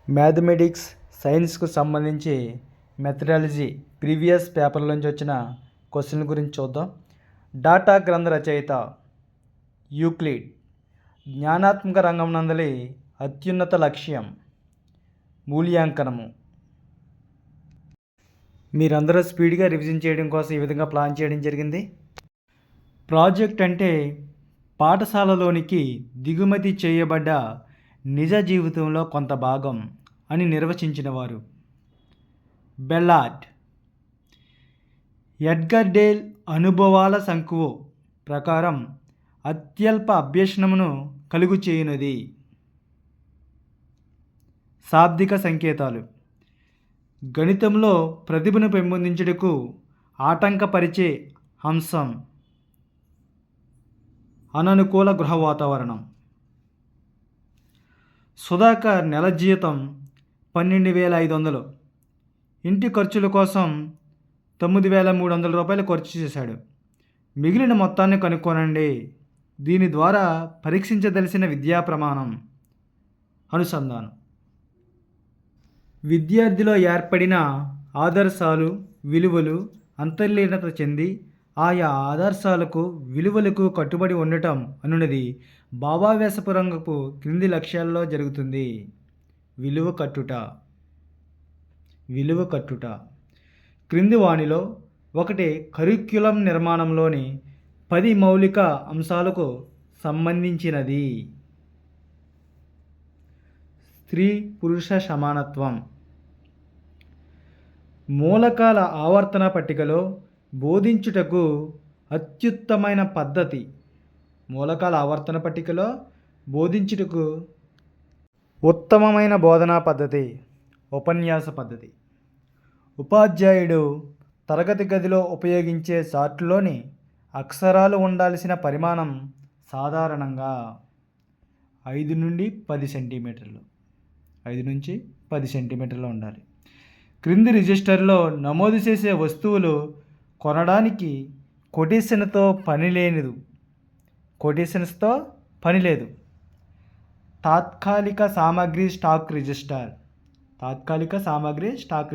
Mathematics సైన్స్కు సంబంధించి methodology previous పేపర్ల నుంచి వచ్చిన క్వశ్చన్ల గురించి చూద్దాం. డాటా గ్రంథ రచయిత యూక్లిడ్. జ్ఞానాత్మక రంగం నందలి అత్యున్నత లక్ష్యం మూల్యాంకనము. మీరందరూ స్పీడ్గా రివిజన్ చేయడం కోసం ఈ విధంగా ప్లాన్ చేయడం జరిగింది. ప్రాజెక్ట్ అంటే పాఠశాలలోనికి దిగుమతి చేయబడ్డ నిజ జీవితంలో కొంత భాగం అని నిర్వచించినవారు బెల్లార్డ్. ఎడ్గర్ డేల్ అనుభవాల సంఖ్యవు ప్రకారం అత్యల్ప అభ్యసనమును కలుగు చేయునది. శాబ్దిక సంకేతాలు గణితంలో ప్రతిభను పెంపొందించుటకు ఆటంకపరిచే అంశం అననుకూల గృహ వాతావరణం. సుధాకర్ నెల జీతం 12,500. ఇంటి ఖర్చుల కోసం 9,300 రూపాయలు ఖర్చు చేశాడు. మిగిలిన మొత్తాన్ని కనుక్కోనండి. దీని ద్వారా పరీక్షించదలసిన విద్యా ప్రమాణం అనుసంధానం. విద్యార్థిలో ఏర్పడిన ఆదర్శాలు విలువలు అంతర్లీనత చెంది ఆయా ఆదర్శాలకు విలువలకు కట్టుబడి ఉండటం అనున్నది భావావేశపురంగపు క్రింది లక్ష్యాల్లో జరుగుతుంది. విలువ కట్టుట క్రింది వానిలో ఒకటి కరిక్యులం నిర్మాణంలోని 10 మౌలిక అంశాలకు సంబంధించినది. స్త్రీ పురుష సమానత్వం. మూలకాల ఆవర్తన పట్టికలో బోధించుటకు అత్యుత్తమైన పద్ధతి. మూలకాల ఆవర్తన పట్టికలో బోధించుటకు ఉత్తమమైన బోధనా పద్ధతి ఉపన్యాస పద్ధతి. ఉపాధ్యాయుడు తరగతి గదిలో ఉపయోగించే చార్టులోని అక్షరాలు ఉండాల్సిన పరిమాణం సాధారణంగా 5 నుండి 10 సెంటీమీటర్లు. 5 నుంచి 10 సెంటీమీటర్లు ఉండాలి. క్రింది రిజిస్టర్లో నమోదు చేసే వస్తువులు కొనడానికి కొటేషన్స్తో పని లేదు. తాత్కాలిక సామాగ్రి స్టాక్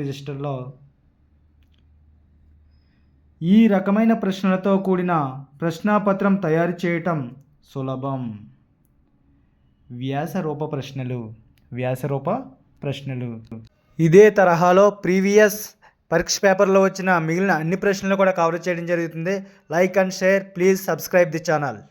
రిజిస్టర్లో ఈ రకమైన ప్రశ్నలతో కూడిన ప్రశ్నాపత్రం తయారు చేయటం సులభం. వ్యాసరూప ప్రశ్నలు. ఇదే తరహాలో ప్రీవియస్ పరీక్ష పేపర్లో వచ్చిన మిగిలిన అన్ని ప్రశ్నలు కూడా కవర్ చేయడం జరుగుతుంది. Like and share. Please subscribe the channel.